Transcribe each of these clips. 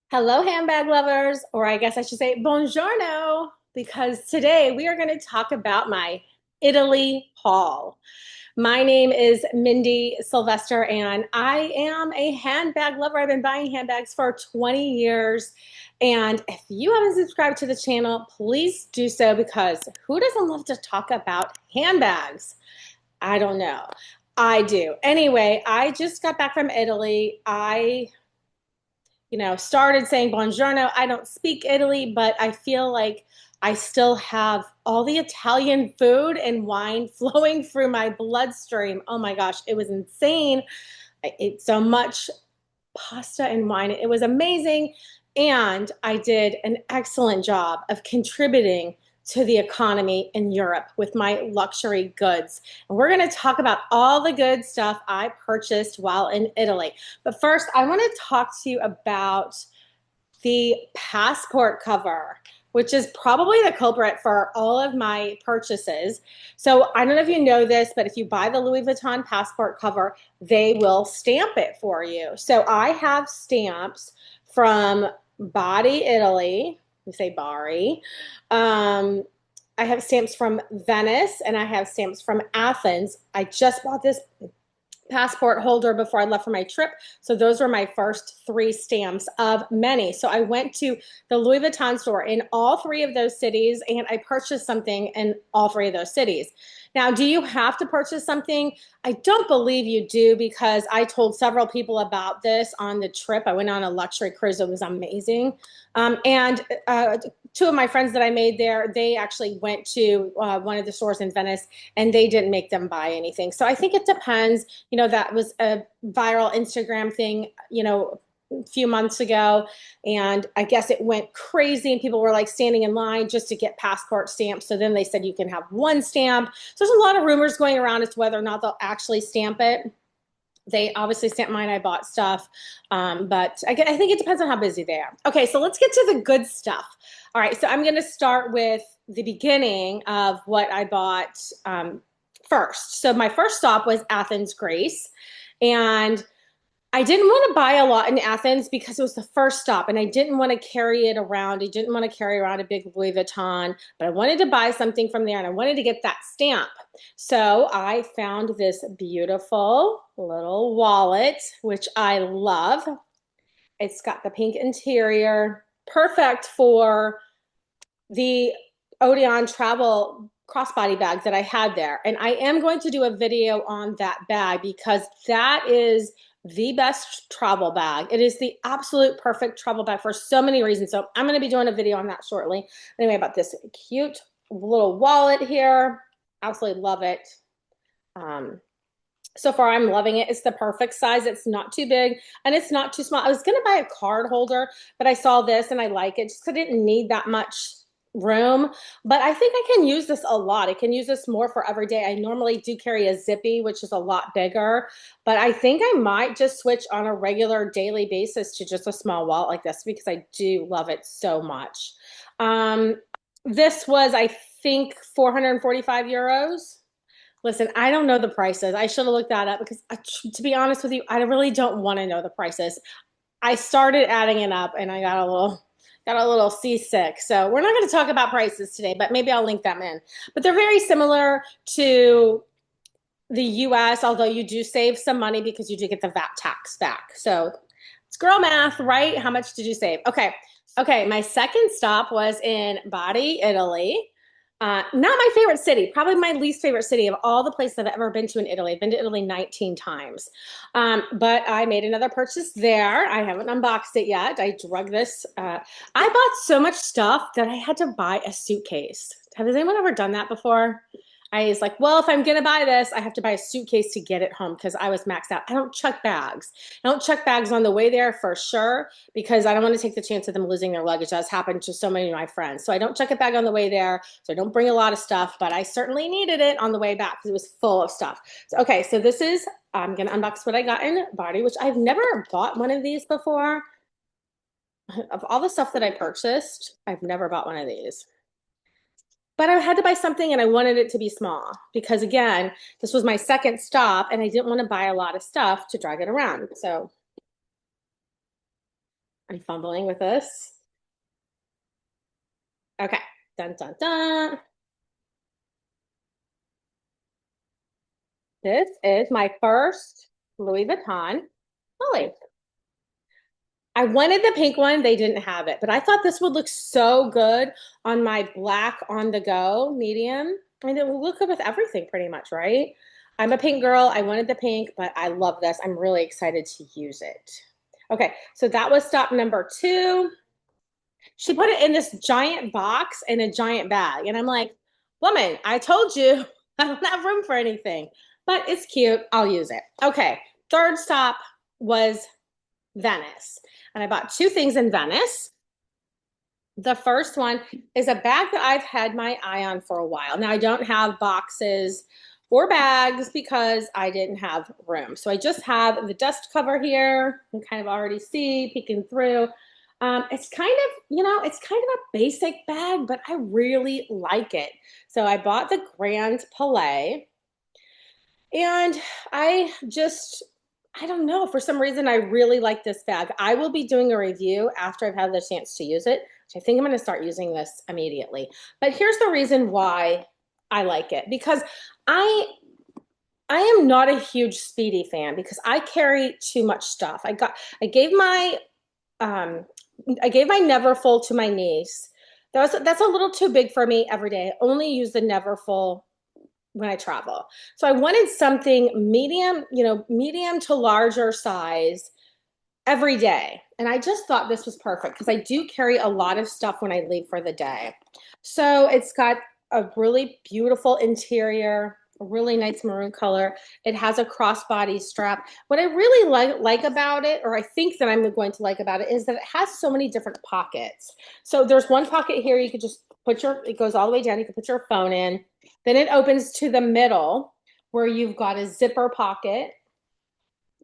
Hello, handbag lovers, or I guess I should say buongiorno, because today we are going to talk about my Italy haul. My name is Mindy Sylvester, and I am a handbag lover. I've been buying handbags for 20 years. And if you haven't subscribed to the channel, please do so because who doesn't love to talk about handbags? I don't know. I do. Anyway, I just got back from Italy. I started saying buongiorno. I don't speak Italy, but I feel like I still have all the Italian food and wine flowing through my bloodstream. Oh my gosh, it was insane. I ate so much pasta and wine. It was amazing. And I did an excellent job of contributing to the economy in Europe with my luxury goods. And we're going to talk about all the good stuff I purchased while in Italy. But first, I want to talk to you about the passport cover, which is probably the culprit for all of my purchases. So I don't know if you know this, but if you buy the Louis Vuitton passport cover, they will stamp it for you. So I have stamps from Bari, Italy. We say Bari. Um, I have stamps from Venice and I have stamps from Athens. I just bought this passport holder before I left for my trip. So those were my first three stamps of many. So I went to the Louis Vuitton store in all three of those cities and I purchased something in all three of those cities. Now, do you have to purchase something? I don't believe you do because I told several people about this on the trip. I went on a luxury cruise. It was amazing. And two of my friends that I made there, they actually went to one of the stores in Venice and they didn't make them buy anything. So I think it depends. That was a viral Instagram thing, a few months ago. And I guess it went crazy and people were like standing in line just to get passport stamps. So then they said you can have one stamp. So there's a lot of rumors going around as to whether or not they'll actually stamp it. They obviously stamped mine. I bought stuff. But I think it depends on how busy they are. Okay, so let's get to the good stuff. All right, so I'm going to start with the beginning of what I bought first. So my first stop was Athens, Greece. And I didn't want to buy a lot in Athens because it was the first stop and I didn't want to carry it around. I didn't want to carry around a big Louis Vuitton, but I wanted to buy something from there and I wanted to get that stamp. So I found this beautiful little wallet, which I love. It's got the pink interior, perfect for the Odeon travel crossbody bags that I had there. And I am going to do a video on that bag because that is the best travel bag. It is the absolute perfect travel bag for so many reasons. So I'm going to be doing a video on that shortly. Anyway, about this cute little wallet here. Absolutely love it. So far, I'm loving it. It's the perfect size. It's not too big and it's not too small. I was going to buy a card holder, but I saw this and I like it just because I didn't need that much room, but I think I can use this a lot. I can use this more for every day. I normally do carry a zippy, which is a lot bigger, but I think I might just switch on a regular daily basis to just a small wallet like this because I do love it so much. This was, I think, 445 euros. Listen, I don't know the prices. I should have looked that up because, to be honest with you, I really don't want to know the prices. I started adding it up and I got a little seasick. So we're not going to talk about prices today, but maybe I'll link them in. But they're very similar to the US, although you do save some money because you do get the VAT tax back. So it's girl math, right? How much did you save? Okay. Okay. My second stop was in Bari, Italy. Not my favorite city, probably my least favorite city of all the places I've ever been to in Italy. I've been to Italy 19 times. But I made another purchase there. I haven't unboxed it yet. I drug this. I bought so much stuff that I had to buy a suitcase. Has anyone ever done that before? I was like, well, if I'm going to buy this, I have to buy a suitcase to get it home because I was maxed out. I don't check bags. I don't check bags on the way there for sure because I don't want to take the chance of them losing their luggage. That's happened to so many of my friends. So I don't check a bag on the way there. So I don't bring a lot of stuff, but I certainly needed it on the way back because it was full of stuff. So, okay, so this is, I'm going to unbox what I got in Bari, which I've never bought one of these before. Of all the stuff that I purchased, I've never bought one of these. But I had to buy something and I wanted it to be small because again, this was my second stop and I didn't want to buy a lot of stuff to drag it around. So I'm fumbling with this. Okay. Dun, dun, dun. This is my first Louis Vuitton. Lily. I wanted the pink one. They didn't have it, but I thought this would look so good on my black on the go medium. I mean, it will look good with everything pretty much, right? I'm a pink girl. I wanted the pink, but I love this. I'm really excited to use it. Okay, so that was stop number two. She put it in this giant box in a giant bag. And I'm like, woman, I told you I don't have room for anything, but it's cute. I'll use it. Okay, third stop was Venice. And I bought two things in Venice. The first one is a bag that I've had my eye on for a while. Now, I don't have boxes or bags because I didn't have room. So I just have the dust cover here. You can kind of already see peeking through. It's kind of, it's kind of a basic bag, but I really like it. So I bought the Grand Palais. And I just, I don't know, for some reason, I really like this bag. I will be doing a review after I've had the chance to use it, which I think I'm going to start using this immediately. But here's the reason why I like it, because I I am not a huge Speedy fan because I carry too much stuff. I gave my um I gave my Neverfull to my niece. That's a little too big for me every day. I only use the Neverfull when I travel. So I wanted something medium, medium to larger size every day. And I just thought this was perfect because I do carry a lot of stuff when I leave for the day. So it's got a really beautiful interior, a really nice maroon color. It has a crossbody strap. What I really like about it, or I think that I'm going to like about it, is that it has so many different pockets. So there's one pocket here you could just it goes all the way down. You can put your phone in. Then it opens to the middle where you've got a zipper pocket.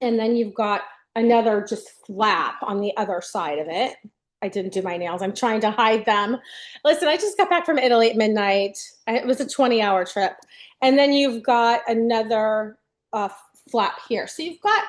And then you've got another just flap on the other side of it. I didn't do my nails. I'm trying to hide them. Listen, I just got back from Italy at midnight. It was a 20-hour trip. And then you've got another flap here. So you've got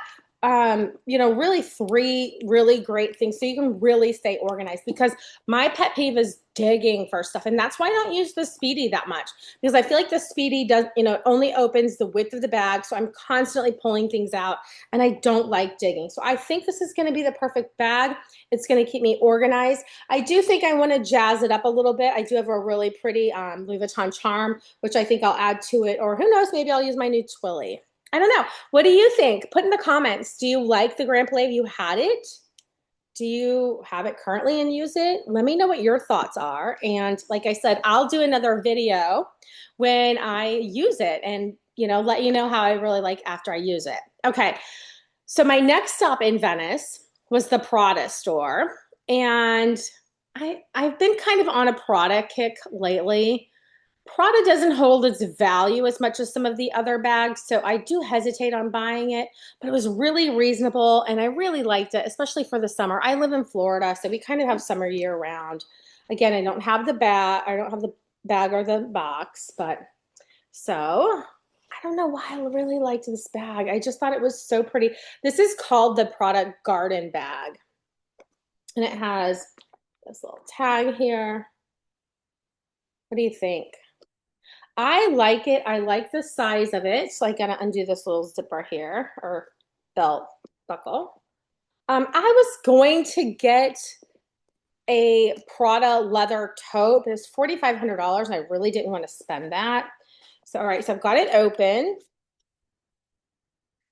really three really great things. So you can really stay organized because my pet peeve is digging for stuff. And that's why I don't use the Speedy that much because I feel like the Speedy does, only opens the width of the bag. So I'm constantly pulling things out and I don't like digging. So I think this is going to be the perfect bag. It's going to keep me organized. I do think I want to jazz it up a little bit. I do have a really pretty Louis Vuitton charm, which I think I'll add to it. Or who knows, maybe I'll use my new Twilly. I don't know. What do you think? Put in the comments. Do you like the Grand Palais? Have you had it? Do you have it currently and use it? Let me know what your thoughts are. And like I said, I'll do another video when I use it and, let you know how I really like after I use it. Okay. So my next stop in Venice was the Prada store. And I've been kind of on a Prada kick lately. Prada doesn't hold its value as much as some of the other bags, so I do hesitate on buying it, but it was really reasonable and I really liked it, especially for the summer. I live in Florida, so we kind of have summer year round. Again, I don't have the bag or the box, but so I don't know why I really liked this bag. I just thought it was so pretty. This is called the Prada Garden bag, and it has this little tag here. What do you think? I like it. I like the size of it. So I gotta undo this little zipper here or belt buckle. I was going to get a Prada leather tote, but it's $4,500 and I really didn't want to spend that. So, all right, so I've got it open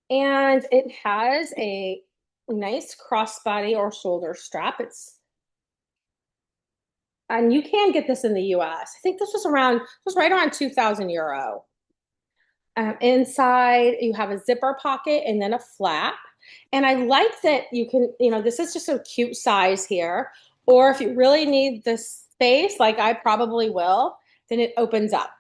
and it has a nice crossbody or shoulder strap. And you can get this in the US. I think this was right around 2,000 euro. Inside, you have a zipper pocket and then a flap. And I like that you can, this is just a cute size here. Or if you really need the space, like I probably will, then it opens up.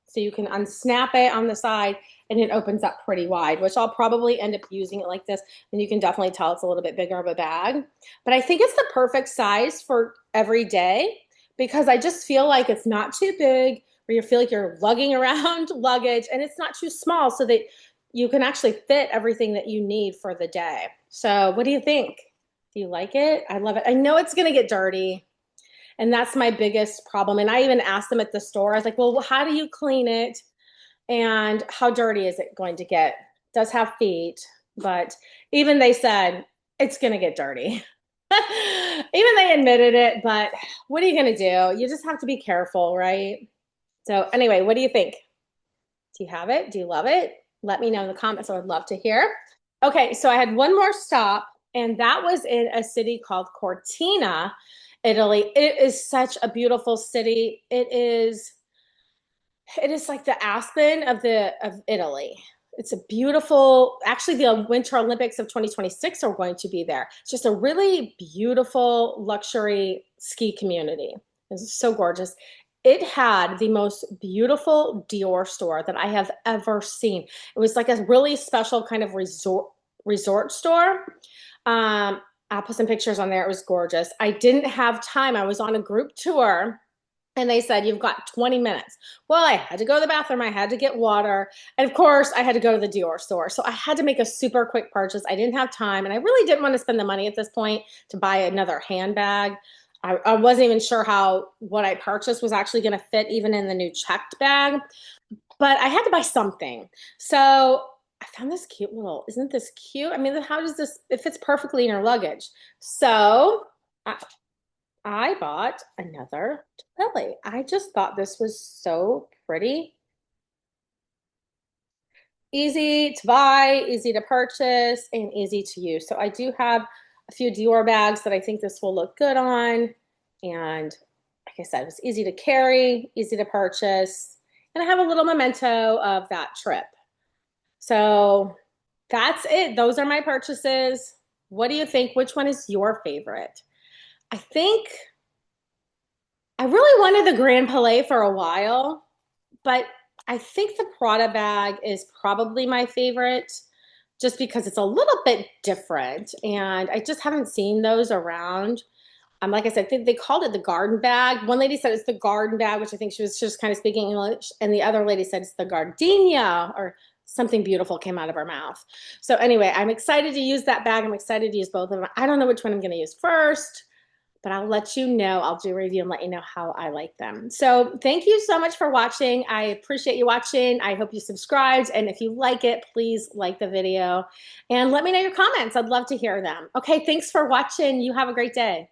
So you can unsnap it on the side and it opens up pretty wide, which I'll probably end up using it like this. And you can definitely tell it's a little bit bigger of a bag. But I think it's the perfect size for every day because I just feel like it's not too big where you feel like you're lugging around luggage and it's not too small so that you can actually fit everything that you need for the day. So what do you think? Do you like it? I love it. I know it's gonna get dirty, and that's my biggest problem. And I even asked them at the store, I was like, well, how do you clean it? And how dirty is it going to get? It does have feet, but even they said it's gonna get dirty. Even they admitted it, but what are you gonna do? You just have to be careful, right? So anyway, what do you think? Do you have it? Do you love it? Let me know in the comments. I would love to hear. Okay, so I had one more stop, and that was in a city called Cortina, Italy. It is such a beautiful city. It is like the Aspen of Italy. It's a beautiful, actually the Winter Olympics of 2026 are going to be there. It's just a really beautiful luxury ski community. It's so gorgeous. It had the most beautiful Dior store that I have ever seen. It was like a really special kind of resort store. I'll put some pictures on there. It was gorgeous. I didn't have time. I was on a group tour and they said, you've got 20 minutes. Well, I had to go to the bathroom. I had to get water. And of course, I had to go to the Dior store. So I had to make a super quick purchase. I didn't have time. And I really didn't want to spend the money at this point to buy another handbag. I wasn't even sure how what I purchased was actually going to fit even in the new checked bag. But I had to buy something. So I found this cute little, isn't this cute? I mean, how does this, it fits perfectly in your luggage. So I bought another lily. I just thought this was so pretty. Easy to buy, easy to purchase, and easy to use. So I do have a few Dior bags that I think this will look good on. And like I said, it was easy to carry, easy to purchase. And I have a little memento of that trip. So that's it. Those are my purchases. What do you think? Which one is your favorite? I think I really wanted the Grand Palais for a while, but I think the Prada bag is probably my favorite just because it's a little bit different and I just haven't seen those around. Like I said, I think they called it the garden bag. One lady said it's the garden bag, which I think she was just kind of speaking English, and the other lady said it's the gardenia or something beautiful came out of her mouth. So anyway, I'm excited to use that bag. I'm excited to use both of them. I don't know which one I'm going to use first, but I'll let you know. I'll do a review and let you know how I like them. So thank you so much for watching. I appreciate you watching. I hope you subscribed. And if you like it, please like the video and let me know your comments. I'd love to hear them. Okay, thanks for watching. You have a great day.